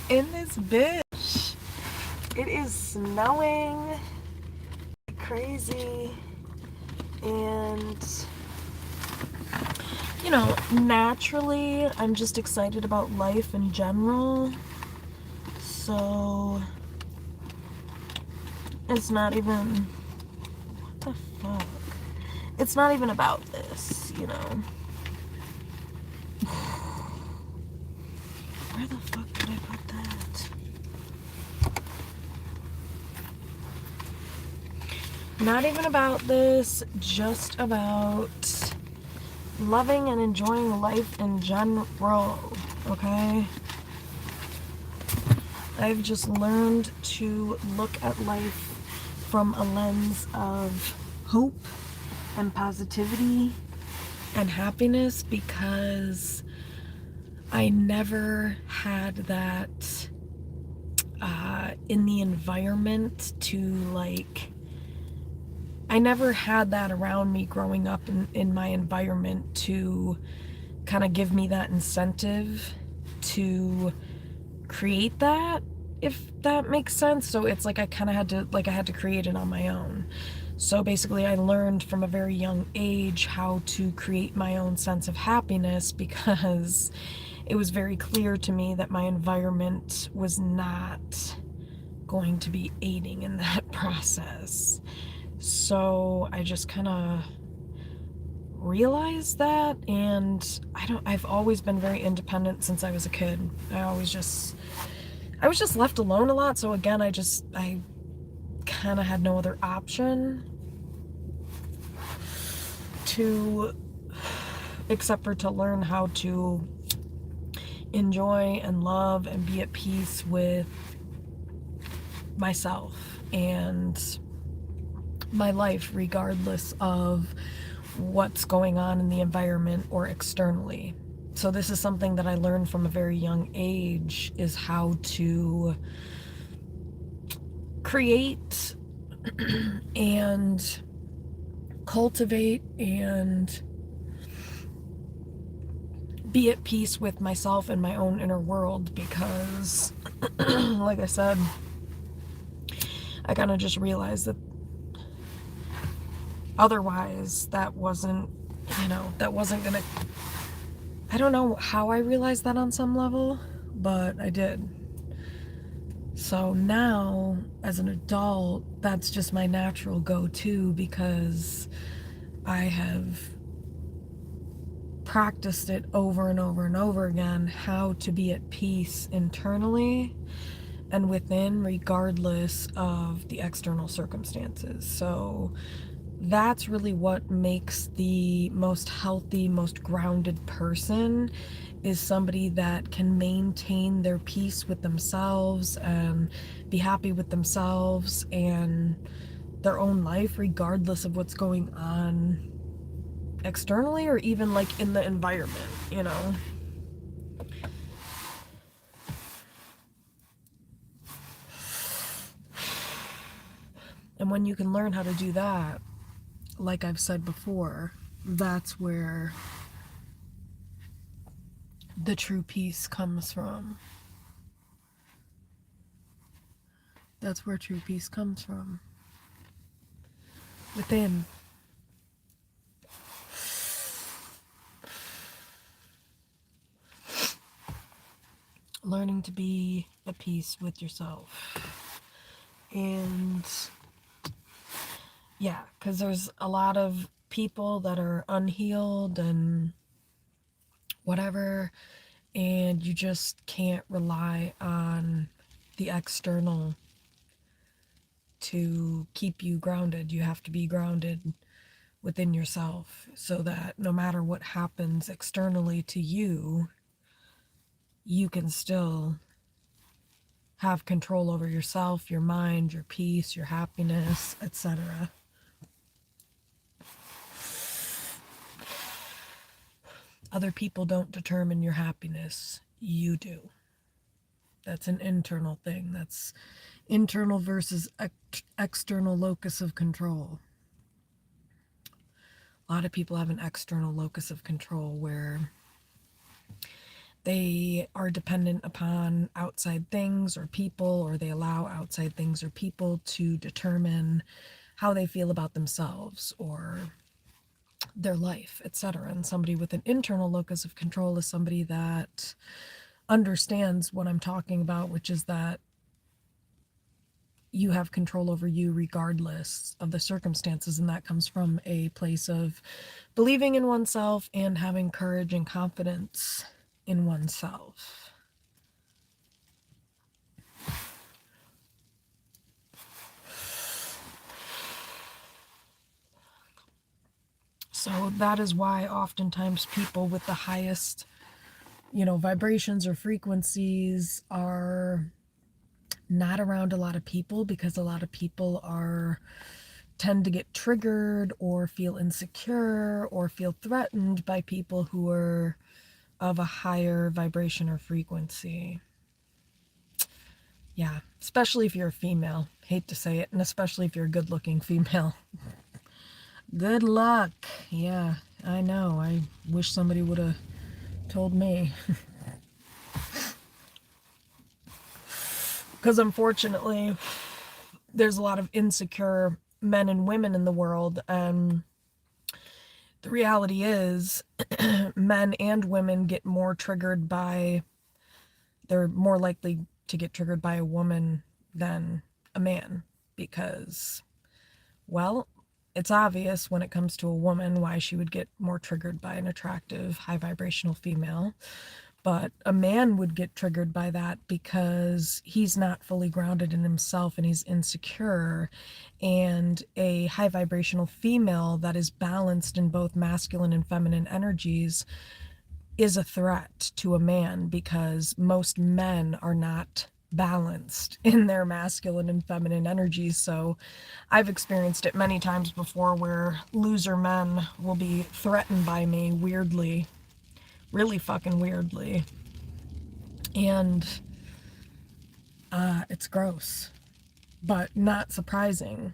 in this bitch. It is snowing crazy, and naturally I'm just excited about life in general. So it's not even, what the fuck? It's not even about this. Where the fuck did I put that? Not even about this, just about loving and enjoying life in general, okay? I've just learned to look at life from a lens of hope and positivity and happiness, because I never had that in the environment I never had that around me growing up in my environment to kind of give me that incentive to create that, if that makes sense. So it's like I had to create it on my own. So basically I learned from a very young age how to create my own sense of happiness, because it was very clear to me that my environment was not going to be aiding in that process. So I just kind of realized that, and I've always been very independent since I was a kid. I was just left alone a lot, so again, I kind of had no other option to except for to learn how to enjoy and love and be at peace with myself and my life, regardless of what's going on in the environment or externally. So this is something that I learned from a very young age, is how to create and cultivate and be at peace with myself and my own inner world, because like I said, I kind of just realized that otherwise that wasn't gonna, I don't know how I realized that on some level, but I did. So now, as an adult, that's just my natural go-to, because I have practiced it over and over and over again, how to be at peace internally and within, regardless of the external circumstances. So that's really what makes the most healthy, most grounded person, is somebody that can maintain their peace with themselves and be happy with themselves and their own life, regardless of what's going on externally or even like in the environment. And when you can learn how to do that, like I've said before, that's where the true peace comes from. That's where true peace comes from. Within. Learning to be at peace with yourself. And yeah, because there's a lot of people that are unhealed and whatever, and you just can't rely on the external to keep you grounded. You have to be grounded within yourself, so that no matter what happens externally to you, you can still have control over yourself, your mind, your peace, your happiness, etc. Other people don't determine your happiness. You do. That's an internal thing. That's internal versus external locus of control. A lot of people have an external locus of control where They are dependent upon outside things or people, or they allow outside things or people to determine how they feel about themselves or their life, etc. And somebody with an internal locus of control is somebody that understands what I'm talking about, which is that you have control over you regardless of the circumstances, and that comes from a place of believing in oneself and having courage and confidence in oneself. So that is why oftentimes people with the highest, vibrations or frequencies are not around a lot of people, because a lot of people tend to get triggered or feel insecure or feel threatened by people who are of a higher vibration or frequency. Yeah, especially if you're a female. Hate to say it, and especially if you're a good-looking female. Good luck. Yeah, I know. I wish somebody would have told me. Because unfortunately, there's a lot of insecure men and women in the world, and the reality is men and women get more triggered by, they're more likely to get triggered by a woman than a man, because, well, it's obvious when it comes to a woman why she would get more triggered by an attractive, high vibrational female. But a man would get triggered by that because he's not fully grounded in himself and he's insecure. And a high vibrational female that is balanced in both masculine and feminine energies is a threat to a man, because most men are not balanced in their masculine and feminine energies. So I've experienced it many times before where loser men will be threatened by me weirdly, really fucking weirdly. And it's gross, but not surprising,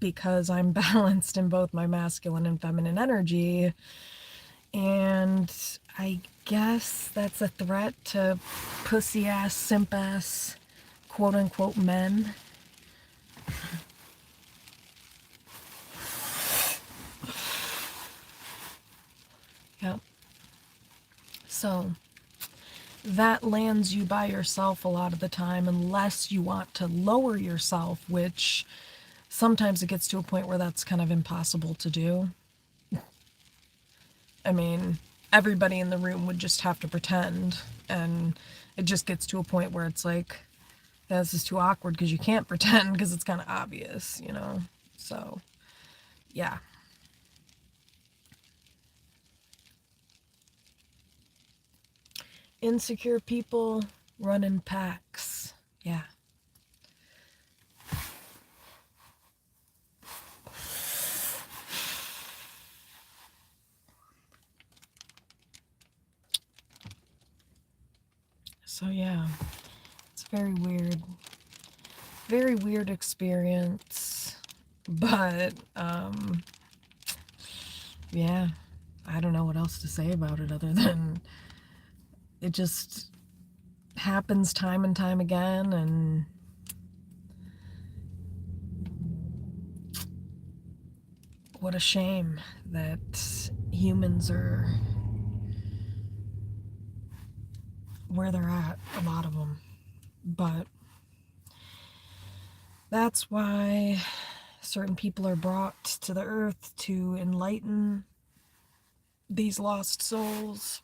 because I'm balanced in both my masculine and feminine energy. And I guess that's a threat to pussy ass, simp ass, quote unquote men. Yep. So that lands you by yourself a lot of the time, unless you want to lower yourself, which sometimes it gets to a point where that's kind of impossible to do. I mean, everybody in the room would just have to pretend, and it just gets to a point where it's like, yeah, this is too awkward because you can't pretend because it's kind of obvious, So, yeah. Insecure people run in packs. Yeah. So, yeah. It's very weird. Very weird experience. But, yeah. I don't know what else to say about it other than it just happens time and time again, and what a shame that humans are where they're at, a lot of them. But that's why certain people are brought to the earth to enlighten these lost souls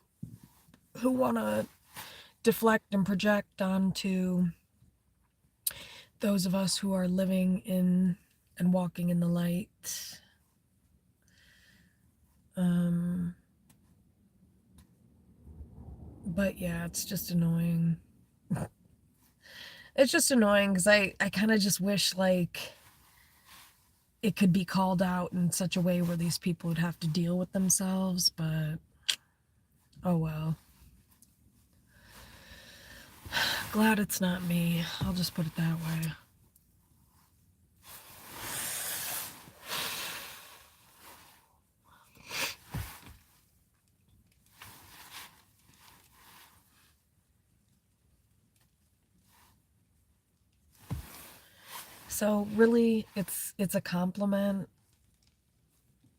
who want to deflect and project onto those of us who are living in and walking in the light. But yeah, it's just annoying. It's just annoying because I kind of just wish, like, it could be called out in such a way where these people would have to deal with themselves, but oh well. Glad it's not me. I'll just put it that way. So really, it's a compliment,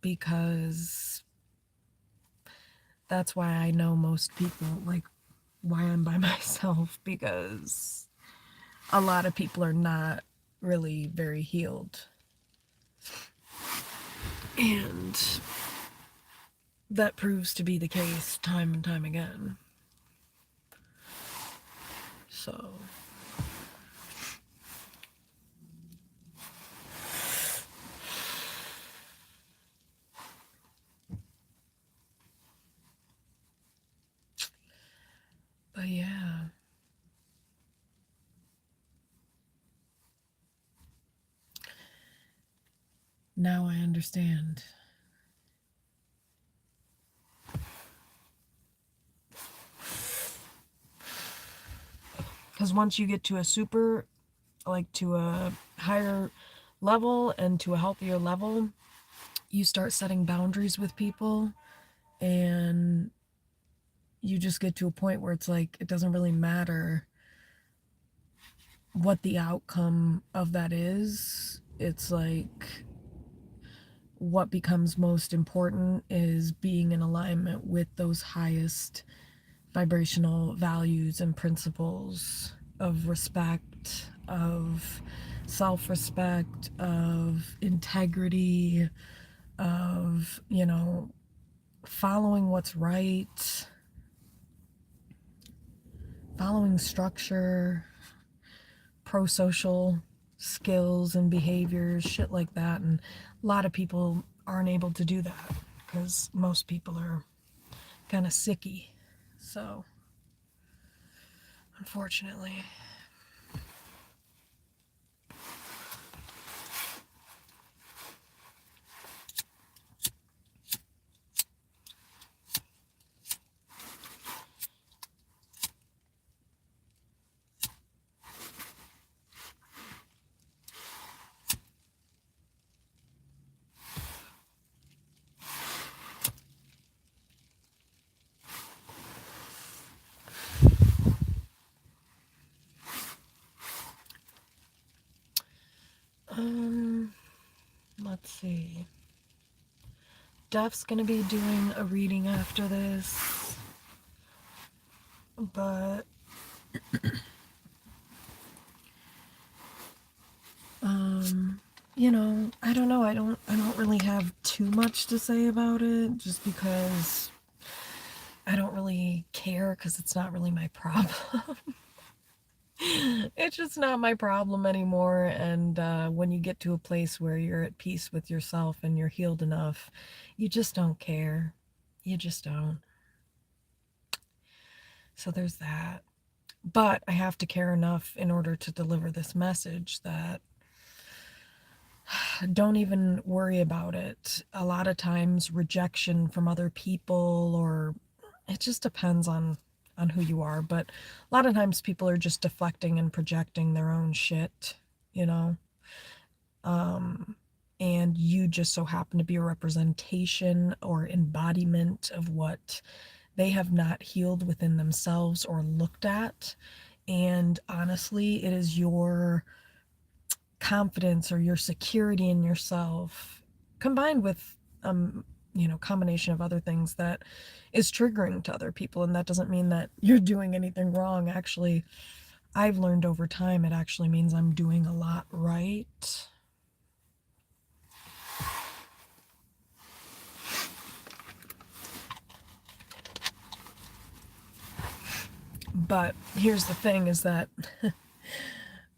because that's why I know most people, like, why I'm by myself, because a lot of people are not really very healed. And that proves to be the case time and time again. So, but yeah. Now I understand. Because once you get to to a higher level and to a healthier level, you start setting boundaries with people, and you just get to a point where it's like, it doesn't really matter what the outcome of that is. It's like, what becomes most important is being in alignment with those highest vibrational values and principles of respect, of self-respect, of integrity, of, following what's right, following structure, pro-social skills and behaviors, shit like that. And a lot of people aren't able to do that because most people are kind of sicky. So, unfortunately. Let's see. Def's gonna be doing a reading after this, but I don't know. I don't really have too much to say about it, just because I don't really care, because it's not really my problem. It's just not my problem anymore. And when you get to a place where you're at peace with yourself and you're healed enough, you just don't care. You just don't. So there's that. But I have to care enough in order to deliver this message that don't even worry about it. A lot of times rejection from other people, or it just depends on who you are, but a lot of times people are just deflecting and projecting their own shit, you know. And you just so happen to be a representation or embodiment of what they have not healed within themselves or looked at. And honestly, it is your confidence or your security in yourself, combined with combination of other things, that is triggering to other people. And that doesn't mean that you're doing anything wrong. Actually, I've learned over time, it actually means I'm doing a lot right. But here's the thing, is that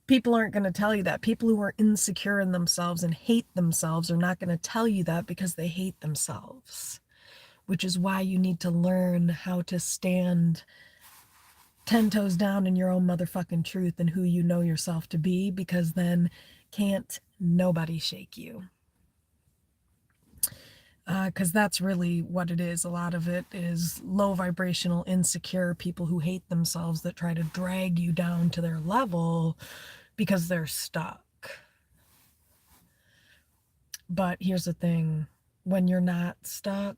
people aren't going to tell you that. People who are insecure in themselves and hate themselves are not going to tell you that, because they hate themselves. Which is why you need to learn how to stand 10 toes down in your own motherfucking truth and who you know yourself to be, because then can't nobody shake you. Because that's really what it is. A lot of it is low vibrational, insecure people who hate themselves that try to drag you down to their level because they're stuck. But here's the thing, when you're not stuck,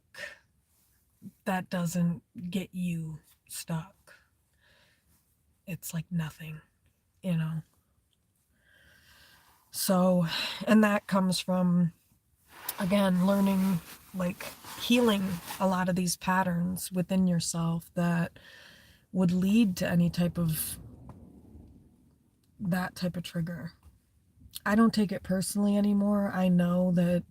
that doesn't get you stuck. It's like nothing, you know. So, and that comes from, again, learning, like, healing a lot of these patterns within yourself that would lead to any type of, that type of trigger. I don't take it personally anymore. I know that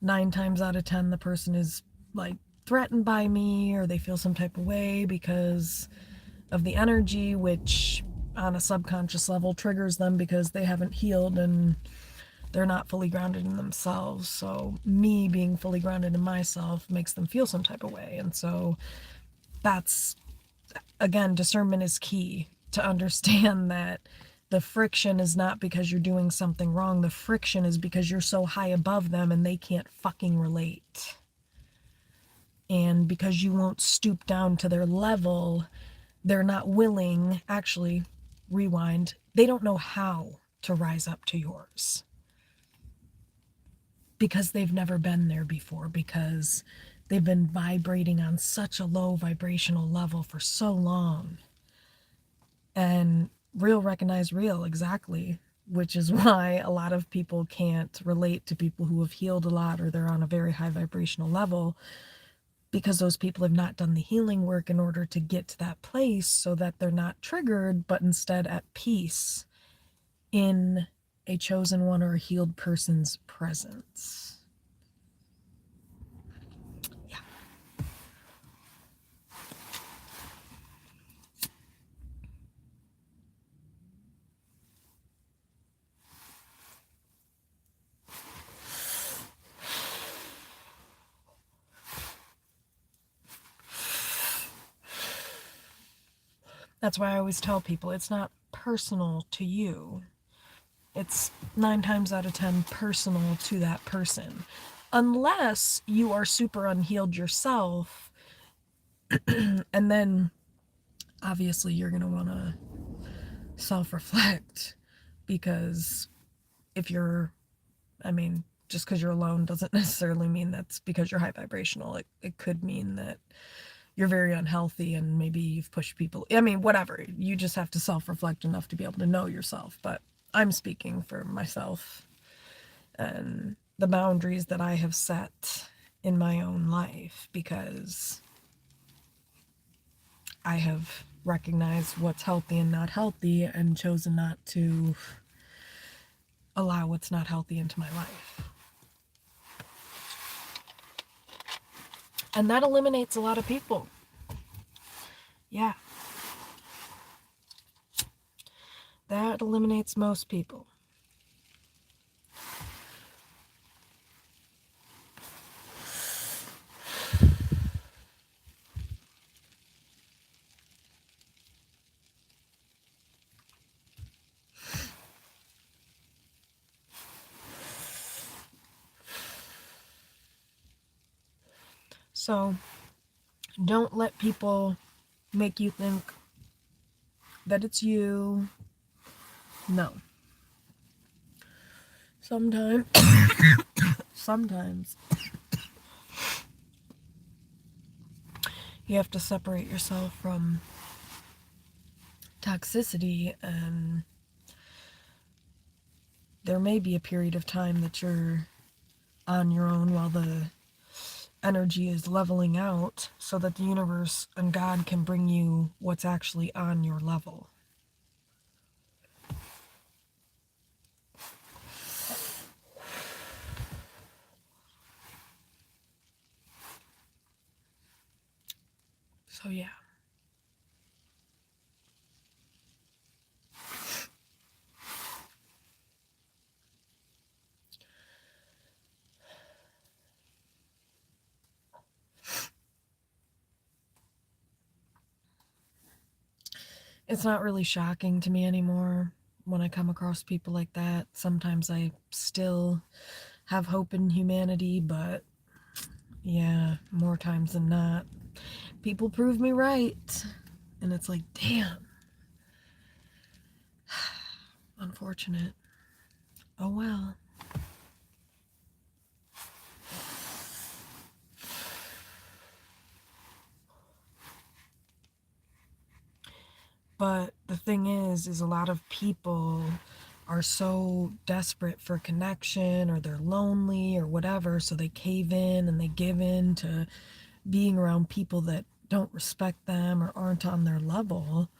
9 times out of 10 the person is, like, threatened by me, or they feel some type of way because of the energy, which on a subconscious level triggers them because they haven't healed and they're not fully grounded in themselves. So me being fully grounded in myself makes them feel some type of way. And so that's, again, discernment is key to understand that the friction is not because you're doing something wrong. The friction is because you're so high above them and they can't fucking relate. And because you won't stoop down to their level, they're not willing, actually, rewind, they don't know how to rise up to yours. Because they've never been there before, because they've been vibrating on such a low vibrational level for so long. And real recognize real, exactly, which is why a lot of people can't relate to people who have healed a lot or they're on a very high vibrational level, because those people have not done the healing work in order to get to that place so that they're not triggered, but instead at peace in a chosen one or a healed person's presence. Yeah. That's why I always tell people it's not personal to you. It's 9 times out of 10 personal to that person. Unless you are super unhealed yourself, and then obviously you're going to want to self-reflect, because if you're, I mean, just because you're alone doesn't necessarily mean that's because you're high vibrational. It could mean that you're very unhealthy and maybe you've pushed people. I mean, whatever. You just have to self-reflect enough to be able to know yourself. But I'm speaking for myself and the boundaries that I have set in my own life, because I have recognized what's healthy and not healthy and chosen not to allow what's not healthy into my life. And that eliminates a lot of people. Yeah. That eliminates most people. So don't let people make you think that it's you. No. Sometimes you have to separate yourself from toxicity, and there may be a period of time that you're on your own while the energy is leveling out, so that the universe and God can bring you what's actually on your level. So yeah. It's not really shocking to me anymore when I come across people like that. Sometimes I still have hope in humanity, but yeah, more times than not, people prove me right. And it's like, damn. Unfortunate. Oh well. But the thing is a lot of people are so desperate for connection, or they're lonely or whatever, so they cave in and they give in to being around people that don't respect them or aren't on their level.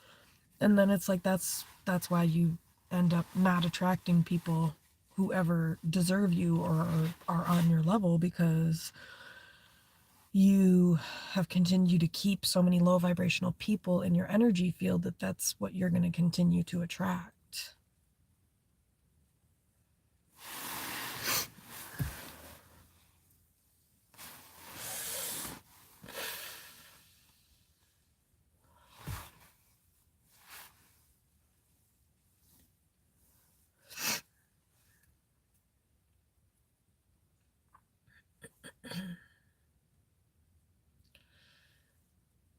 And then it's like that's why you end up not attracting people who ever deserve you or are on your level, because you have continued to keep so many low vibrational people in your energy field that that's what you're going to continue to attract.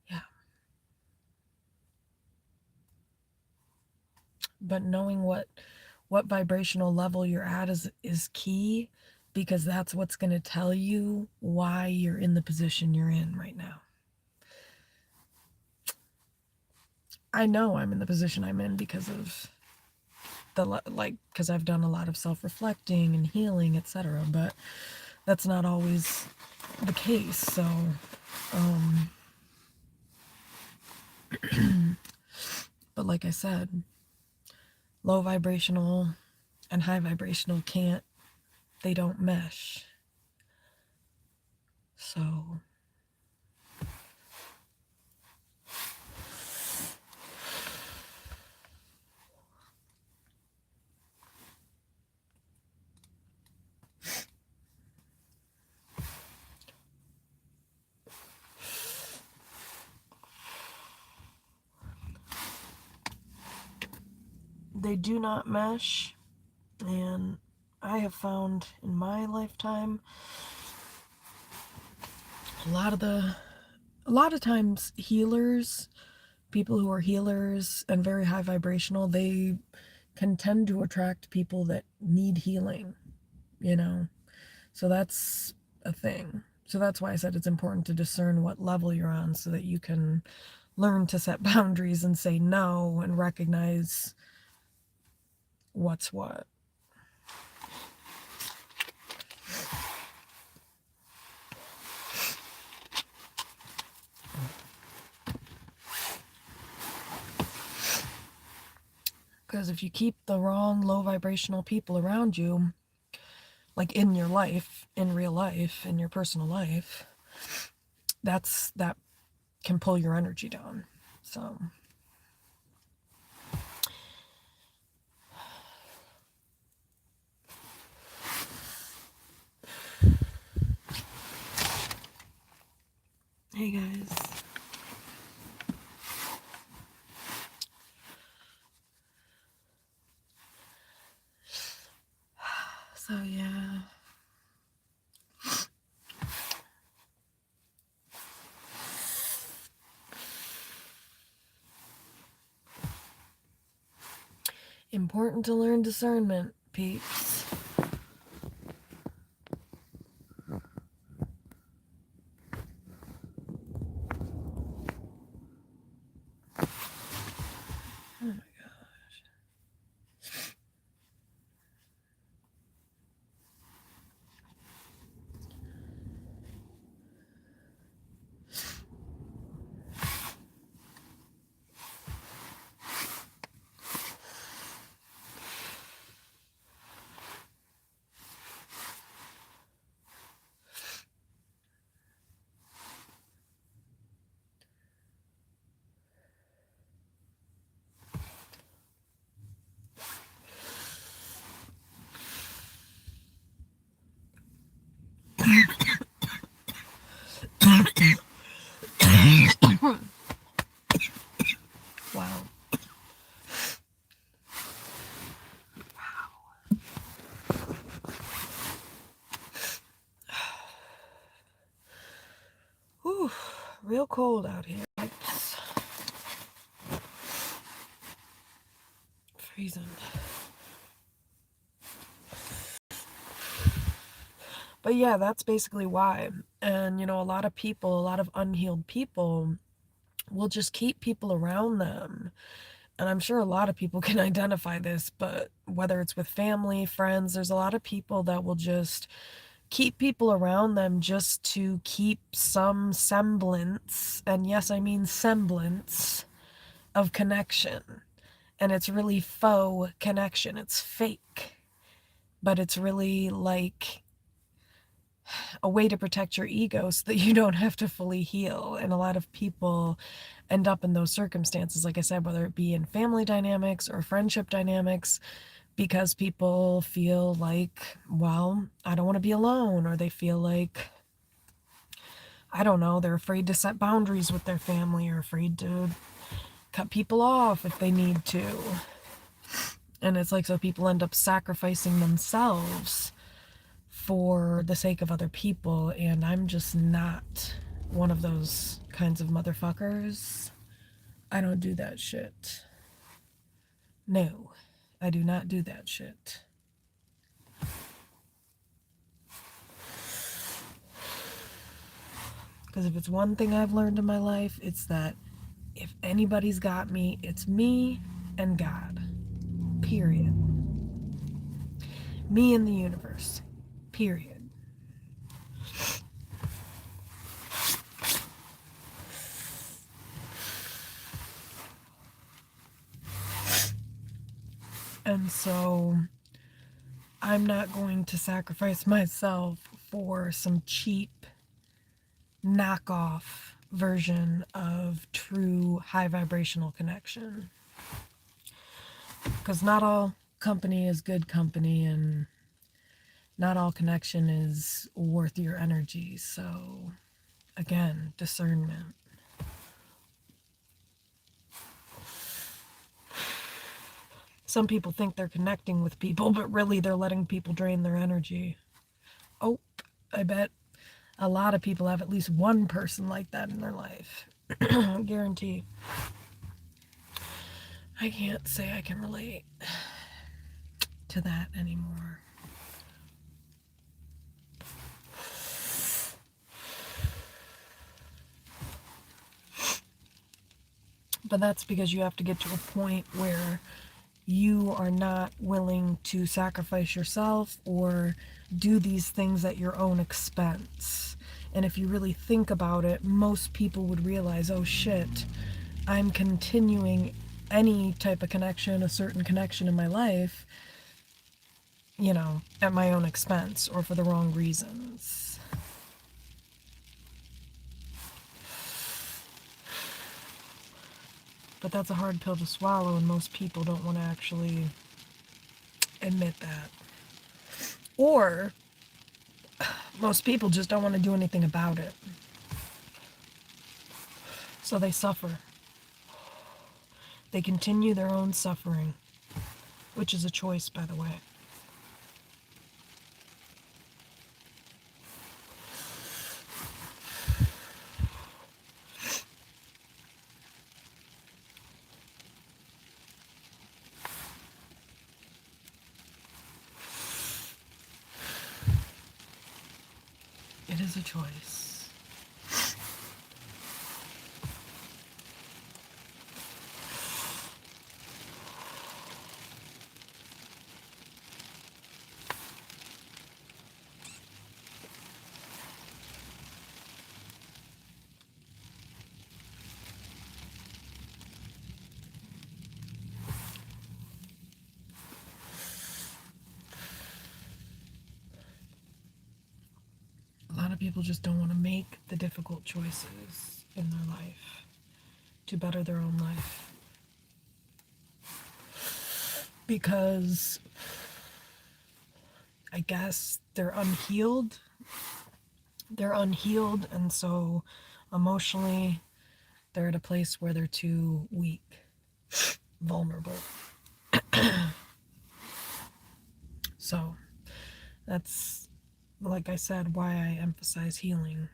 Yeah. But knowing what vibrational level you're at is key, because that's what's going to tell you why you're in the position you're in right now. I know I'm in the position I'm in because of because I've done a lot of self-reflecting and healing, etc. But that's not always the case. So, but like I said, low vibrational and high vibrational they don't mesh. So, they do not mesh. And I have found in my lifetime a lot of times healers, people who are healers and very high vibrational, they can tend to attract people that need healing, you know. So that's a thing. So that's why I said it's important to discern what level you're on, so that you can learn to set boundaries and say no and recognize what's what. Because if you keep the wrong low vibrational people around you, like in your life, in real life, in your personal life, that can pull your energy down. So, hey guys. So yeah. Important to learn discernment, peeps. Oh my gosh. Wow. Whew, real cold out here. It's freezing. But yeah, that's basically why. And you know, a lot of unhealed people will just keep people around them And I'm sure a lot of people can identify this, but whether it's with family, friends, there's a lot of people that will just keep people around them just to keep some semblance, and yes, I mean semblance, of connection. And it's really faux connection. It's fake. But it's really like a way to protect your ego so that you don't have to fully heal. And a lot of people end up in those circumstances, like I said, whether it be in family dynamics or friendship dynamics, because people feel like, well, I don't want to be alone, or they feel like, I don't know, they're afraid to set boundaries with their family, or afraid to cut people off if they need to. And it's like, so people end up sacrificing themselves for the sake of other people, and I'm just not one of those kinds of motherfuckers. I don't do that shit. No, I do not do that shit. Because if it's one thing I've learned in my life, it's that if anybody's got me, it's me and God. Period. Me and the universe. Period. And so I'm not going to sacrifice myself for some cheap knockoff version of true high vibrational connection. Because not all company is good company, and not all connection is worth your energy. So, again, discernment. Some people think they're connecting with people, but really they're letting people drain their energy. Oh, I bet a lot of people have at least one person like that in their life. I guarantee. I can't say I can relate to that anymore. But that's because you have to get to a point where you are not willing to sacrifice yourself or do these things at your own expense. And if you really think about it, most people would realize, oh shit, I'm continuing any type of connection, a certain connection in my life, at my own expense or for the wrong reasons. But that's a hard pill to swallow, and most people don't want to actually admit that. Or most people just don't want to do anything about it. So they suffer. They continue their own suffering, which is a choice, by the way. It is a choice. A lot of people just don't want to make the difficult choices in their life to better their own life. Because I guess they're unhealed. They're unhealed, and so emotionally, they're at a place where they're too weak, vulnerable. So that's, like I said, why I emphasize healing.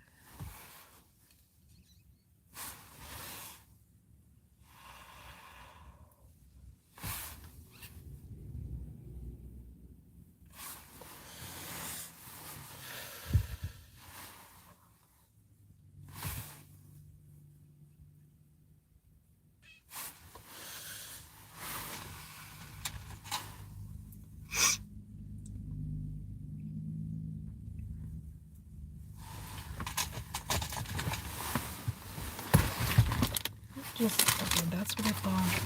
Just, okay, that's what I thought.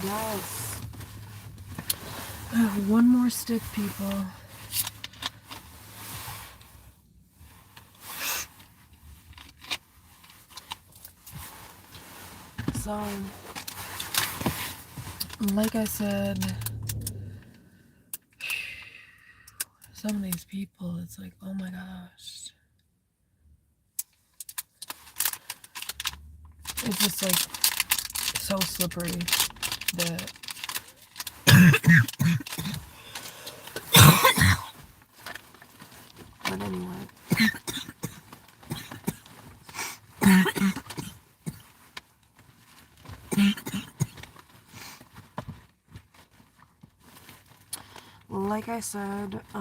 Yes. I have one more stick, people. So, like I said, some of these people, it's like, oh my gosh. It's just like so slippery that but anyway. Like I said, a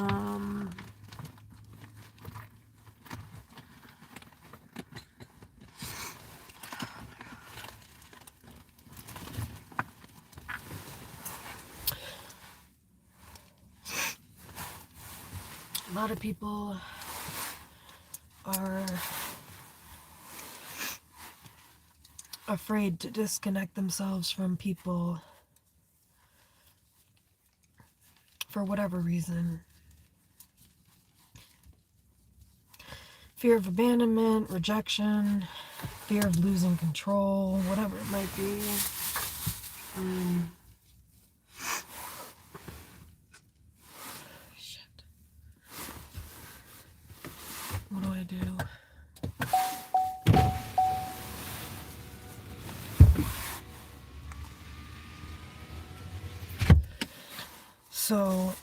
lot of people are afraid to disconnect themselves from people for whatever reason. Fear of abandonment, rejection, fear of losing control, whatever it might be. Shit. What do I do? So,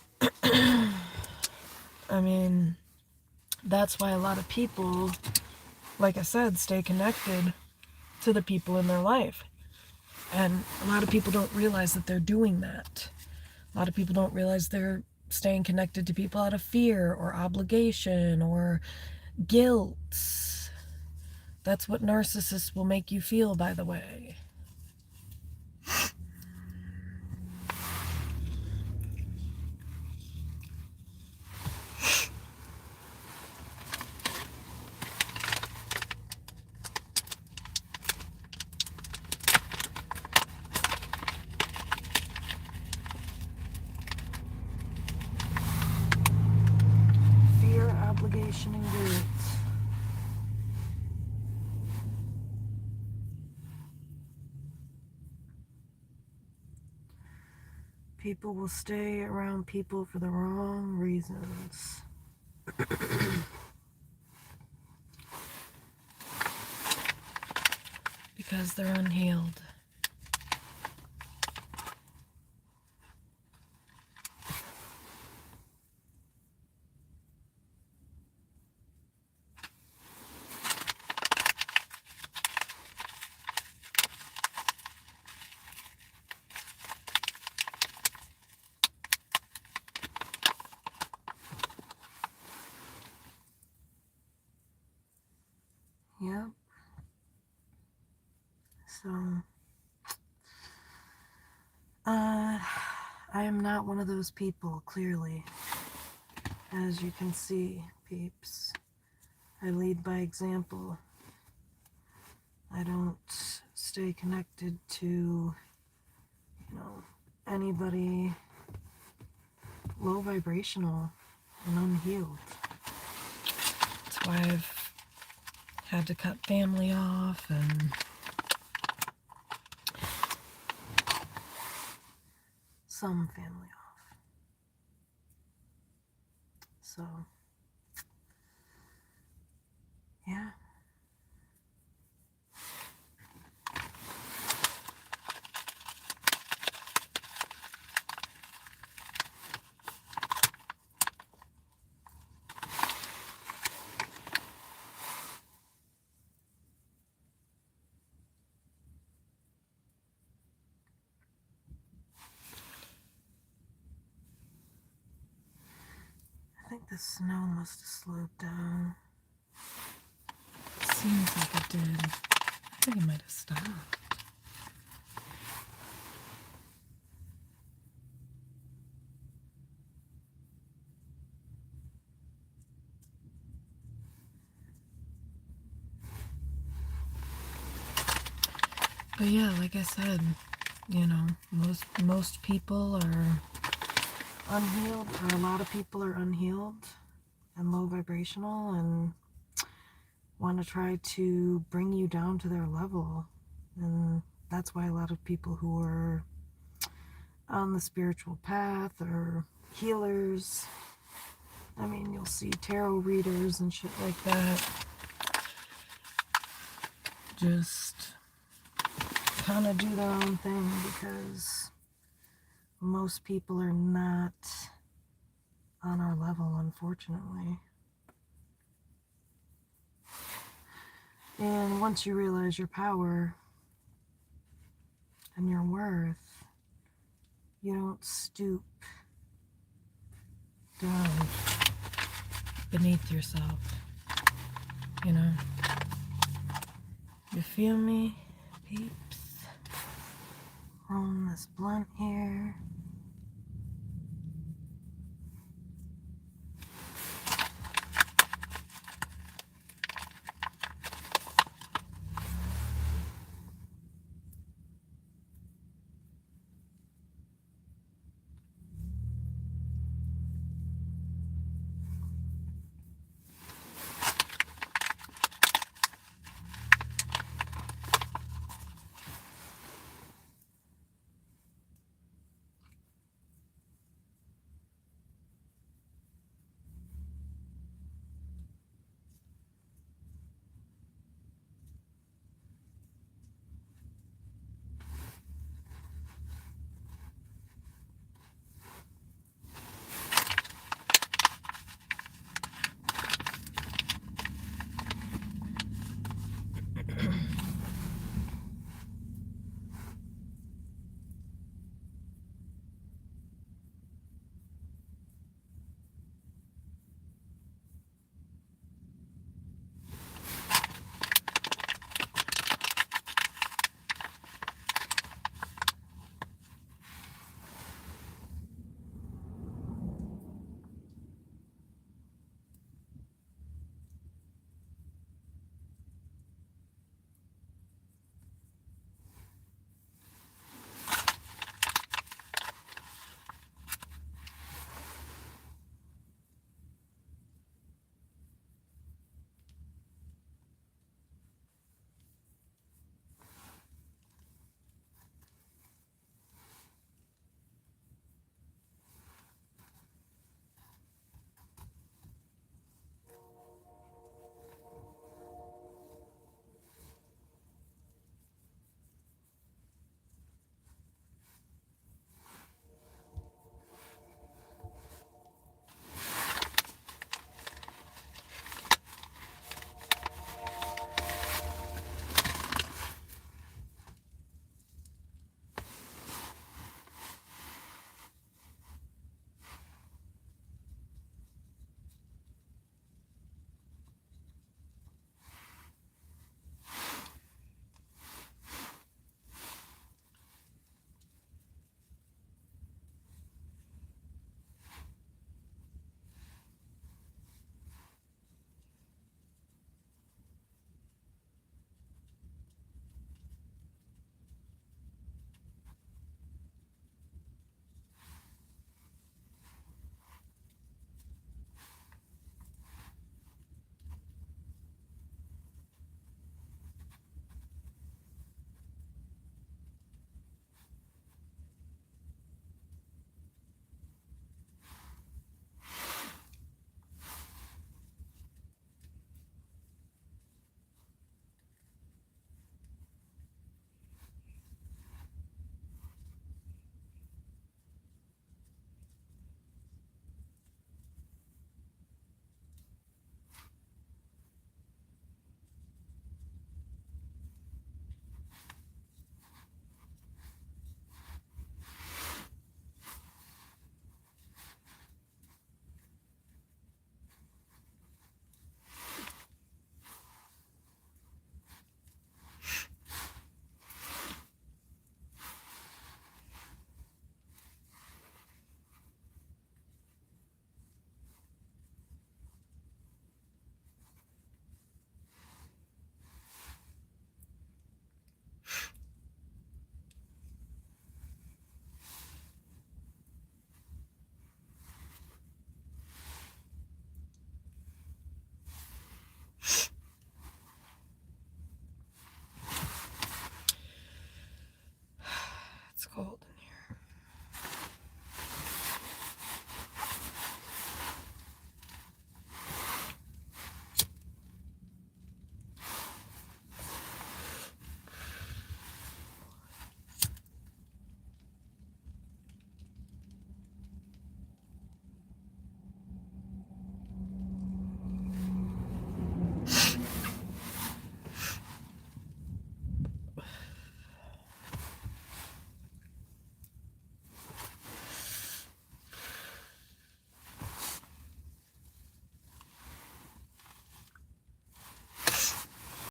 I mean, that's why a lot of people, like I said, stay connected to the people in their life. And a lot of people don't realize that they're doing that. A lot of people don't realize they're staying connected to people out of fear or obligation or guilt. That's what narcissists will make you feel, by the way. Fear, obligation, and guilt. People will stay around people for the wrong reasons. Because they're unhealed. Yep. So, I am not one of those people, clearly. As you can see, peeps, I lead by example. I don't stay connected to, anybody low vibrational and unhealed. That's why I've had to cut family off and some family off. So, yeah. I think the snow must have slowed down. Seems like it did. I think it might have stopped. But yeah, like I said, most people are unhealed, or a lot of people are unhealed and low vibrational and want to try to bring you down to their level. And that's why a lot of people who are on the spiritual path or healers, I mean, you'll see tarot readers and shit like that, just kind of do their own thing, because most people are not on our level, unfortunately. And once you realize your power and your worth, you don't stoop down beneath yourself, you know? You feel me, peeps? Rolling this blunt here.